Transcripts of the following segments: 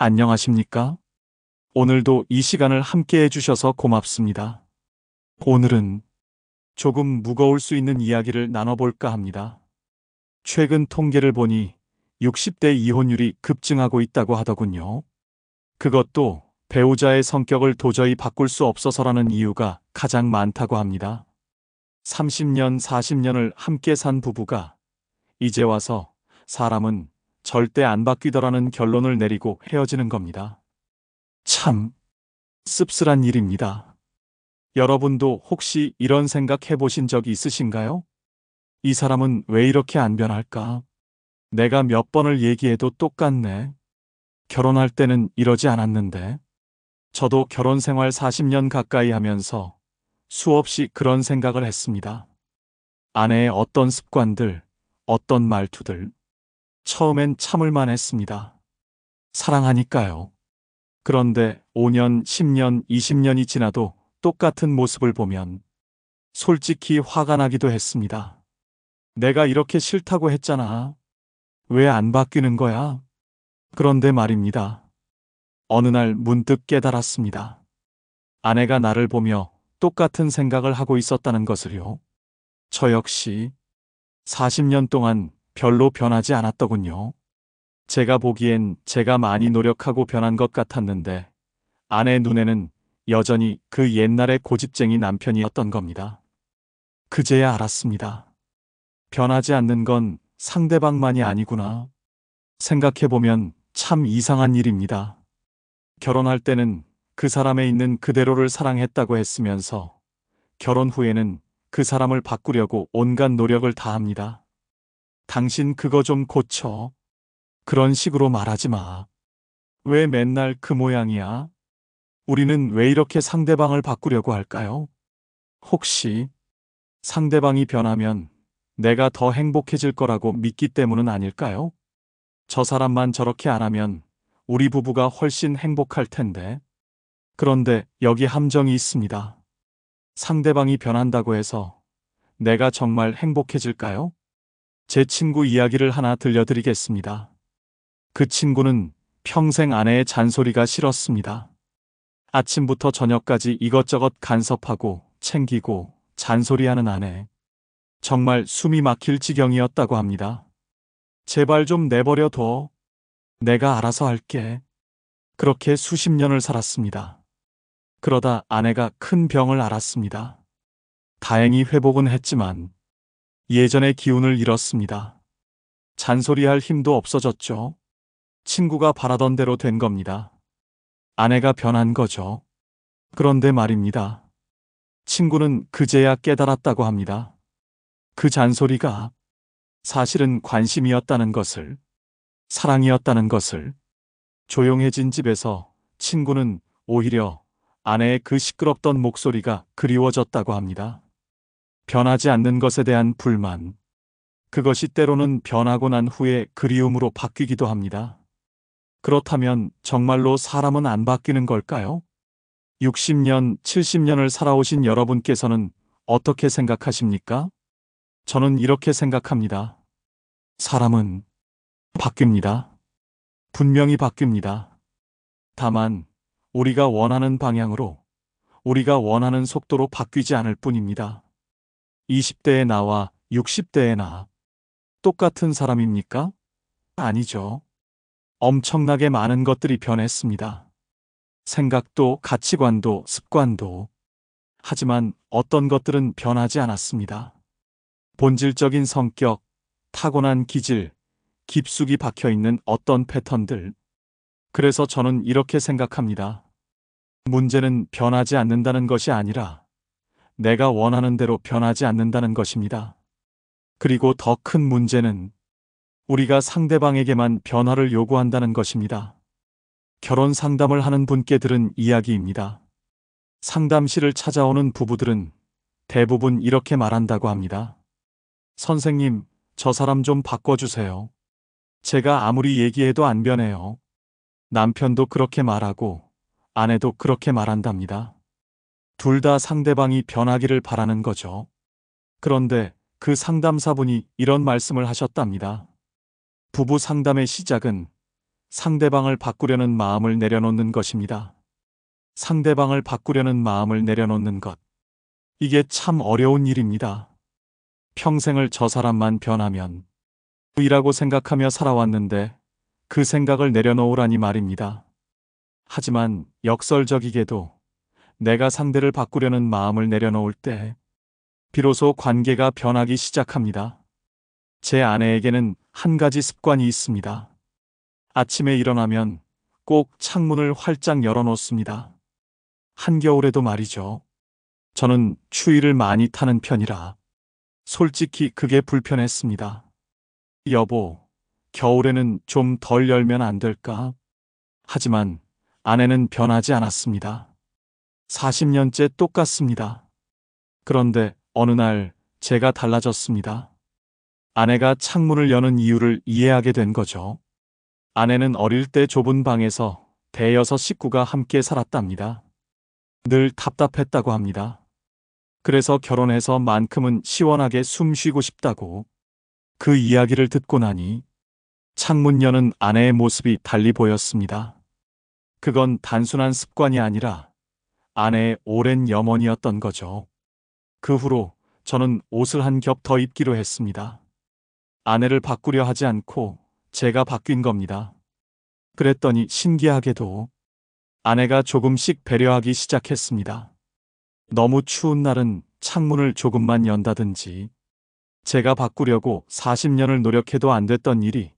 안녕하십니까? 오늘도 이 시간을 함께 해주셔서 고맙습니다. 오늘은 조금 무거울 수 있는 이야기를 나눠볼까 합니다. 최근 통계를 보니 60대 이혼율이 급증하고 있다고 하더군요. 그것도 배우자의 성격을 도저히 바꿀 수 없어서라는 이유가 가장 많다고 합니다. 30년, 40년을 함께 산 부부가 이제 와서 사람은 절대 안 바뀌더라는 결론을 내리고 헤어지는 겁니다. 참 씁쓸한 일입니다. 여러분도 혹시 이런 생각 해보신 적이 있으신가요? 이 사람은 왜 이렇게 안 변할까? 내가 몇 번을 얘기해도 똑같네. 결혼할 때는 이러지 않았는데. 저도 결혼 생활 40년 가까이 하면서 수없이 그런 생각을 했습니다. 아내의 어떤 습관들, 어떤 말투들. 처음엔 참을만 했습니다. 사랑하니까요. 그런데 5년, 10년, 20년이 지나도 똑같은 모습을 보면 솔직히 화가 나기도 했습니다. 내가 이렇게 싫다고 했잖아. 왜 안 바뀌는 거야? 그런데 말입니다. 어느 날 문득 깨달았습니다. 아내가 나를 보며 똑같은 생각을 하고 있었다는 것을요. 저 역시 40년 동안 별로 변하지 않았더군요. 제가 보기엔 제가 많이 노력하고 변한 것 같았는데 아내 눈에는 여전히 그 옛날의 고집쟁이 남편이었던 겁니다. 그제야 알았습니다. 변하지 않는 건 상대방만이 아니구나. 생각해보면 참 이상한 일입니다. 결혼할 때는 그 사람에 있는 그대로를 사랑했다고 했으면서 결혼 후에는 그 사람을 바꾸려고 온갖 노력을 다합니다. 당신 그거 좀 고쳐. 그런 식으로 말하지 마. 왜 맨날 그 모양이야? 우리는 왜 이렇게 상대방을 바꾸려고 할까요? 혹시 상대방이 변하면 내가 더 행복해질 거라고 믿기 때문은 아닐까요? 저 사람만 저렇게 안 하면 우리 부부가 훨씬 행복할 텐데. 그런데 여기 함정이 있습니다. 상대방이 변한다고 해서 내가 정말 행복해질까요? 제 친구 이야기를 하나 들려드리겠습니다. 그 친구는 평생 아내의 잔소리가 싫었습니다. 아침부터 저녁까지 이것저것 간섭하고 챙기고 잔소리하는 아내. 정말 숨이 막힐 지경이었다고 합니다. 제발 좀 내버려 둬. 내가 알아서 할게. 그렇게 수십 년을 살았습니다. 그러다 아내가 큰 병을 앓았습니다. 다행히 회복은 했지만 예전의 기운을 잃었습니다. 잔소리할 힘도 없어졌죠. 친구가 바라던 대로 된 겁니다. 아내가 변한 거죠. 그런데 말입니다. 친구는 그제야 깨달았다고 합니다. 그 잔소리가 사실은 관심이었다는 것을, 사랑이었다는 것을. 조용해진 집에서 친구는 오히려 아내의 그 시끄럽던 목소리가 그리워졌다고 합니다. 변하지 않는 것에 대한 불만, 그것이 때로는 변하고 난 후에 그리움으로 바뀌기도 합니다. 그렇다면 정말로 사람은 안 바뀌는 걸까요? 60년, 70년을 살아오신 여러분께서는 어떻게 생각하십니까? 저는 이렇게 생각합니다. 사람은 바뀝니다. 분명히 바뀝니다. 다만 우리가 원하는 방향으로, 우리가 원하는 속도로 바뀌지 않을 뿐입니다. 20대의 나와 60대의 나, 똑같은 사람입니까? 아니죠. 엄청나게 많은 것들이 변했습니다. 생각도, 가치관도, 습관도. 하지만 어떤 것들은 변하지 않았습니다. 본질적인 성격, 타고난 기질, 깊숙이 박혀있는 어떤 패턴들. 그래서 저는 이렇게 생각합니다. 문제는 변하지 않는다는 것이 아니라 내가 원하는 대로 변하지 않는다는 것입니다. 그리고 더 큰 문제는 우리가 상대방에게만 변화를 요구한다는 것입니다. 결혼 상담을 하는 분께 들은 이야기입니다. 상담실을 찾아오는 부부들은 대부분 이렇게 말한다고 합니다. 선생님, 저 사람 좀 바꿔주세요. 제가 아무리 얘기해도 안 변해요. 남편도 그렇게 말하고 아내도 그렇게 말한답니다. 둘 다 상대방이 변하기를 바라는 거죠. 그런데 그 상담사분이 이런 말씀을 하셨답니다. 부부 상담의 시작은 상대방을 바꾸려는 마음을 내려놓는 것입니다. 상대방을 바꾸려는 마음을 내려놓는 것. 이게 참 어려운 일입니다. 평생을 저 사람만 변하면 이라고 생각하며 살아왔는데 그 생각을 내려놓으라니 말입니다. 하지만 역설적이게도 내가 상대를 바꾸려는 마음을 내려놓을 때 비로소 관계가 변하기 시작합니다. 제 아내에게는 한 가지 습관이 있습니다. 아침에 일어나면 꼭 창문을 활짝 열어놓습니다. 한겨울에도 말이죠. 저는 추위를 많이 타는 편이라 솔직히 그게 불편했습니다. 여보, 겨울에는 좀 덜 열면 안 될까? 하지만 아내는 변하지 않았습니다. 40년째 똑같습니다. 그런데 어느 날 제가 달라졌습니다. 아내가 창문을 여는 이유를 이해하게 된 거죠. 아내는 어릴 때 좁은 방에서 대여섯 식구가 함께 살았답니다. 늘 답답했다고 합니다. 그래서 결혼해서만큼은 시원하게 숨 쉬고 싶다고. 그 이야기를 듣고 나니 창문 여는 아내의 모습이 달리 보였습니다. 그건 단순한 습관이 아니라 아내의 오랜 염원이었던 거죠. 그 후로 저는 옷을 한 겹 더 입기로 했습니다. 아내를 바꾸려 하지 않고 제가 바뀐 겁니다. 그랬더니 신기하게도 아내가 조금씩 배려하기 시작했습니다. 너무 추운 날은 창문을 조금만 연다든지, 제가 바꾸려고 40년을 노력해도 안 됐던 일이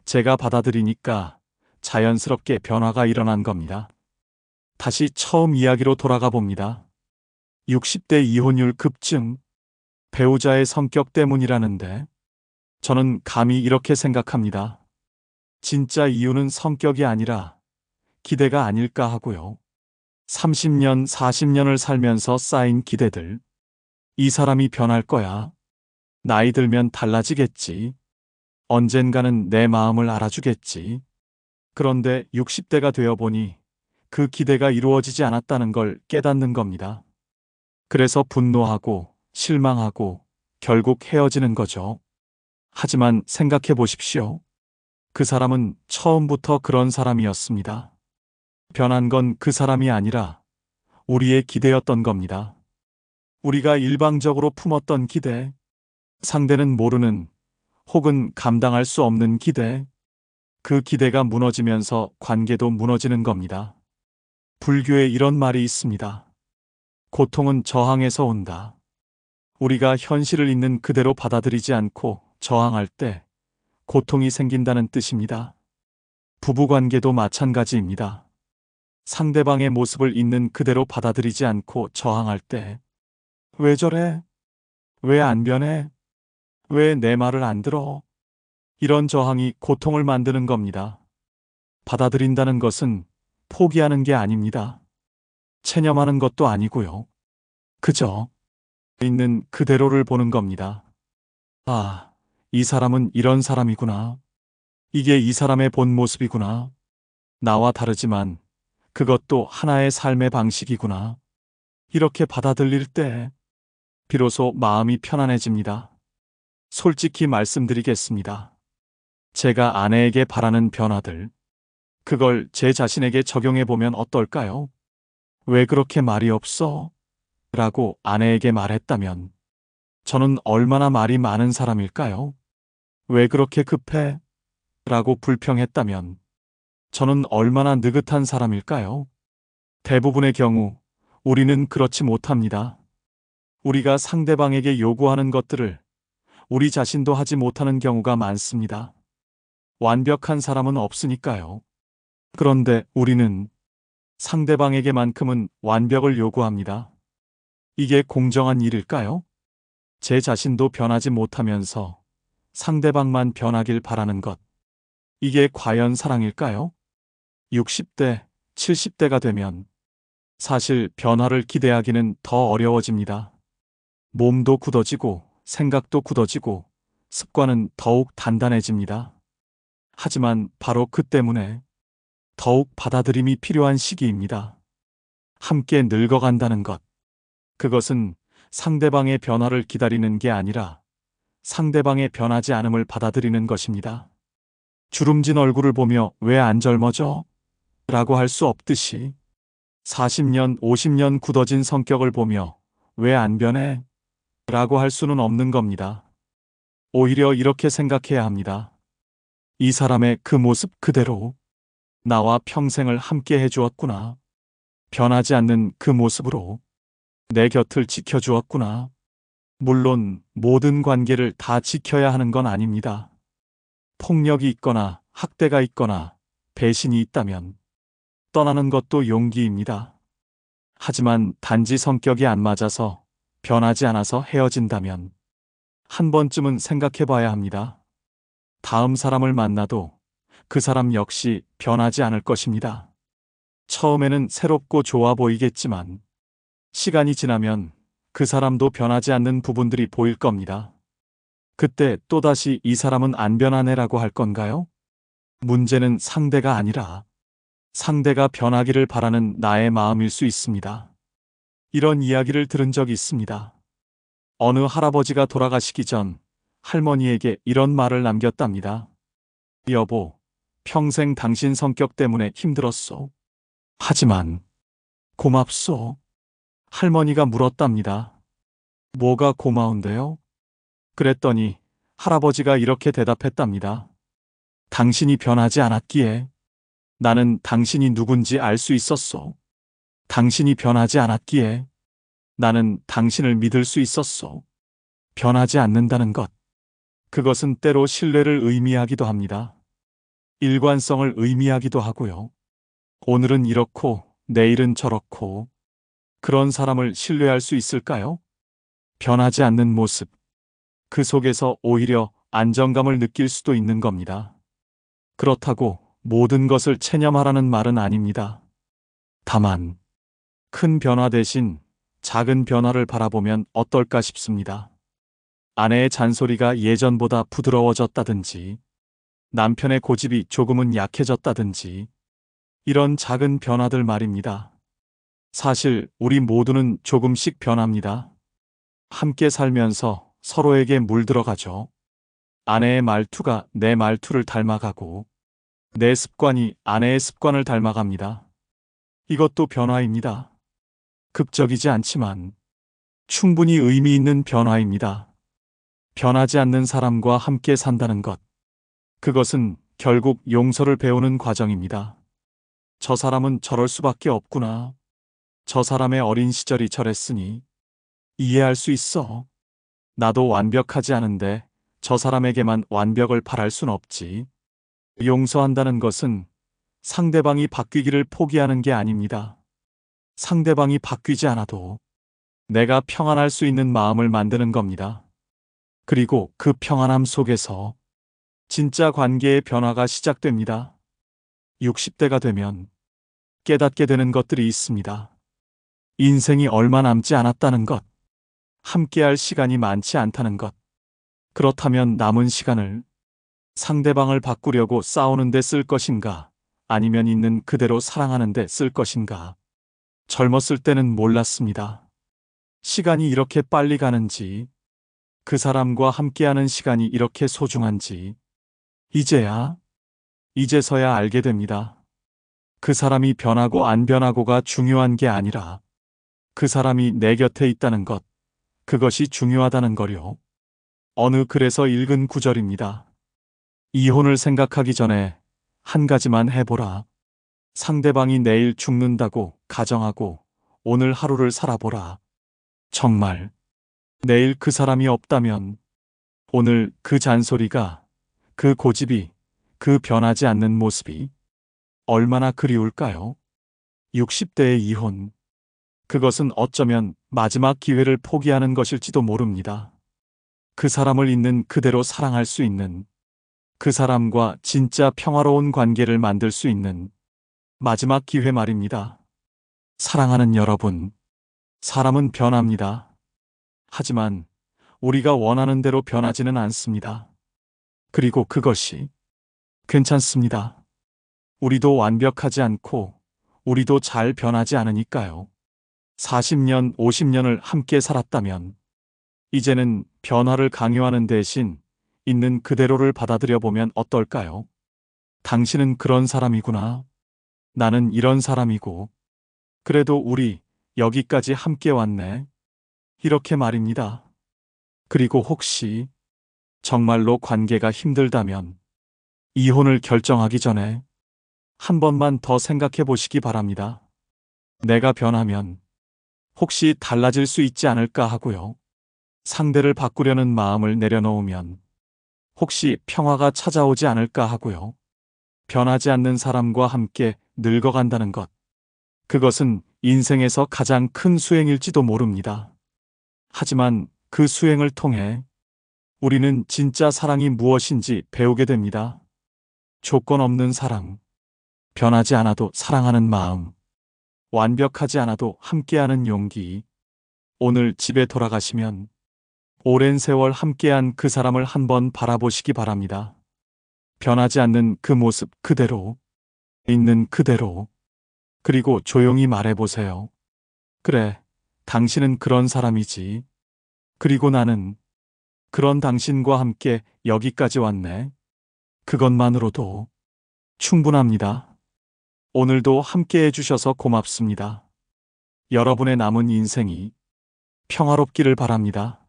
제가 받아들이니까 자연스럽게 변화가 일어난 겁니다. 다시 처음 이야기로 돌아가 봅니다. 60대 이혼율 급증, 배우자의 성격 때문이라는데 저는 감히 이렇게 생각합니다. 진짜 이유는 성격이 아니라 기대가 아닐까 하고요. 30년, 40년을 살면서 쌓인 기대들. 이 사람이 변할 거야. 나이 들면 달라지겠지. 언젠가는 내 마음을 알아주겠지. 그런데 60대가 되어 보니 그 기대가 이루어지지 않았다는 걸 깨닫는 겁니다. 그래서 분노하고 실망하고 결국 헤어지는 거죠. 하지만 생각해 보십시오. 그 사람은 처음부터 그런 사람이었습니다. 변한 건 그 사람이 아니라 우리의 기대였던 겁니다. 우리가 일방적으로 품었던 기대, 상대는 모르는 혹은 감당할 수 없는 기대, 그 기대가 무너지면서 관계도 무너지는 겁니다. 불교에 이런 말이 있습니다. 고통은 저항에서 온다. 우리가 현실을 있는 그대로 받아들이지 않고 저항할 때 고통이 생긴다는 뜻입니다. 부부관계도 마찬가지입니다. 상대방의 모습을 있는 그대로 받아들이지 않고 저항할 때, 왜 저래? 왜 안 변해? 왜 내 말을 안 들어? 이런 저항이 고통을 만드는 겁니다. 받아들인다는 것은 포기하는 게 아닙니다. 체념하는 것도 아니고요. 그저 있는 그대로를 보는 겁니다. 아, 이 사람은 이런 사람이구나. 이게 이 사람의 본 모습이구나. 나와 다르지만 그것도 하나의 삶의 방식이구나. 이렇게 받아들일 때 비로소 마음이 편안해집니다. 솔직히 말씀드리겠습니다. 제가 아내에게 바라는 변화들, 그걸 제 자신에게 적용해 보면 어떨까요? 왜 그렇게 말이 없어? 라고 아내에게 말했다면 저는 얼마나 말이 많은 사람일까요? 왜 그렇게 급해? 라고 불평했다면 저는 얼마나 느긋한 사람일까요? 대부분의 경우 우리는 그렇지 못합니다. 우리가 상대방에게 요구하는 것들을 우리 자신도 하지 못하는 경우가 많습니다. 완벽한 사람은 없으니까요. 그런데 우리는 상대방에게만큼은 완벽을 요구합니다. 이게 공정한 일일까요? 제 자신도 변하지 못하면서 상대방만 변하길 바라는 것. 이게 과연 사랑일까요? 60대, 70대가 되면 사실 변화를 기대하기는 더 어려워집니다. 몸도 굳어지고 생각도 굳어지고 습관은 더욱 단단해집니다. 하지만 바로 그 때문에 더욱 받아들임이 필요한 시기입니다. 함께 늙어간다는 것. 그것은 상대방의 변화를 기다리는 게 아니라 상대방의 변하지 않음을 받아들이는 것입니다. 주름진 얼굴을 보며 왜 안 젊어져? 라고 할 수 없듯이 40년, 50년 굳어진 성격을 보며 왜 안 변해? 라고 할 수는 없는 겁니다. 오히려 이렇게 생각해야 합니다. 이 사람의 그 모습 그대로 나와 평생을 함께 해주었구나. 변하지 않는 그 모습으로 내 곁을 지켜주었구나. 물론 모든 관계를 다 지켜야 하는 건 아닙니다. 폭력이 있거나 학대가 있거나 배신이 있다면 떠나는 것도 용기입니다. 하지만 단지 성격이 안 맞아서 변하지 않아서 헤어진다면 한 번쯤은 생각해 봐야 합니다. 다음 사람을 만나도 그 사람 역시 변하지 않을 것입니다. 처음에는 새롭고 좋아 보이겠지만 시간이 지나면 그 사람도 변하지 않는 부분들이 보일 겁니다. 그때 또다시 이 사람은 안 변하네라고 할 건가요? 문제는 상대가 아니라 상대가 변하기를 바라는 나의 마음일 수 있습니다. 이런 이야기를 들은 적이 있습니다. 어느 할아버지가 돌아가시기 전 할머니에게 이런 말을 남겼답니다. 여보, 평생 당신 성격 때문에 힘들었소. 하지만 고맙소. 할머니가 물었답니다. 뭐가 고마운데요? 그랬더니 할아버지가 이렇게 대답했답니다. 당신이 변하지 않았기에 나는 당신이 누군지 알 수 있었소. 당신이 변하지 않았기에 나는 당신을 믿을 수 있었소. 변하지 않는다는 것. 그것은 때로 신뢰를 의미하기도 합니다. 일관성을 의미하기도 하고요. 오늘은 이렇고 내일은 저렇고 그런 사람을 신뢰할 수 있을까요? 변하지 않는 모습. 그 속에서 오히려 안정감을 느낄 수도 있는 겁니다. 그렇다고 모든 것을 체념하라는 말은 아닙니다. 다만 큰 변화 대신 작은 변화를 바라보면 어떨까 싶습니다. 아내의 잔소리가 예전보다 부드러워졌다든지 남편의 고집이 조금은 약해졌다든지 이런 작은 변화들 말입니다. 사실 우리 모두는 조금씩 변합니다. 함께 살면서 서로에게 물들어가죠. 아내의 말투가 내 말투를 닮아가고 내 습관이 아내의 습관을 닮아갑니다. 이것도 변화입니다. 극적이지 않지만 충분히 의미 있는 변화입니다. 변하지 않는 사람과 함께 산다는 것. 그것은 결국 용서를 배우는 과정입니다. 저 사람은 저럴 수밖에 없구나. 저 사람의 어린 시절이 저랬으니 이해할 수 있어. 나도 완벽하지 않은데 저 사람에게만 완벽을 바랄 순 없지. 용서한다는 것은 상대방이 바뀌기를 포기하는 게 아닙니다. 상대방이 바뀌지 않아도 내가 평안할 수 있는 마음을 만드는 겁니다. 그리고 그 평안함 속에서 진짜 관계의 변화가 시작됩니다. 60대가 되면 깨닫게 되는 것들이 있습니다. 인생이 얼마 남지 않았다는 것, 함께할 시간이 많지 않다는 것. 그렇다면 남은 시간을 상대방을 바꾸려고 싸우는 데 쓸 것인가, 아니면 있는 그대로 사랑하는 데 쓸 것인가. 젊었을 때는 몰랐습니다. 시간이 이렇게 빨리 가는지, 그 사람과 함께하는 시간이 이렇게 소중한지, 이제서야 알게 됩니다. 그 사람이 변하고 안 변하고가 중요한 게 아니라 그 사람이 내 곁에 있다는 것, 그것이 중요하다는 거요. 어느 글에서 읽은 구절입니다. 이혼을 생각하기 전에 한 가지만 해보라. 상대방이 내일 죽는다고 가정하고 오늘 하루를 살아보라. 정말 내일 그 사람이 없다면 오늘 그 잔소리가, 그 고집이, 그 변하지 않는 모습이 얼마나 그리울까요? 60대의 이혼. 그것은 어쩌면 마지막 기회를 포기하는 것일지도 모릅니다. 그 사람을 있는 그대로 사랑할 수 있는, 그 사람과 진짜 평화로운 관계를 만들 수 있는 마지막 기회 말입니다. 사랑하는 여러분, 사람은 변합니다. 하지만 우리가 원하는 대로 변하지는 않습니다. 그리고 그것이 괜찮습니다. 우리도 완벽하지 않고 우리도 잘 변하지 않으니까요. 40년, 50년을 함께 살았다면 이제는 변화를 강요하는 대신 있는 그대로를 받아들여 보면 어떨까요? 당신은 그런 사람이구나. 나는 이런 사람이고. 그래도 우리 여기까지 함께 왔네. 이렇게 말입니다. 그리고 혹시 정말로 관계가 힘들다면 이혼을 결정하기 전에 한 번만 더 생각해 보시기 바랍니다. 내가 변하면 혹시 달라질 수 있지 않을까 하고요. 상대를 바꾸려는 마음을 내려놓으면 혹시 평화가 찾아오지 않을까 하고요. 변하지 않는 사람과 함께 늙어간다는 것. 그것은 인생에서 가장 큰 수행일지도 모릅니다. 하지만 그 수행을 통해 우리는 진짜 사랑이 무엇인지 배우게 됩니다. 조건 없는 사랑, 변하지 않아도 사랑하는 마음, 완벽하지 않아도 함께하는 용기. 오늘 집에 돌아가시면 오랜 세월 함께한 그 사람을 한번 바라보시기 바랍니다. 변하지 않는 그 모습 그대로, 있는 그대로, 그리고 조용히 말해보세요. 그래, 당신은 그런 사람이지. 그리고 나는 그런 당신과 함께 여기까지 왔네. 그것만으로도 충분합니다. 오늘도 함께 해주셔서 고맙습니다. 여러분의 남은 인생이 평화롭기를 바랍니다.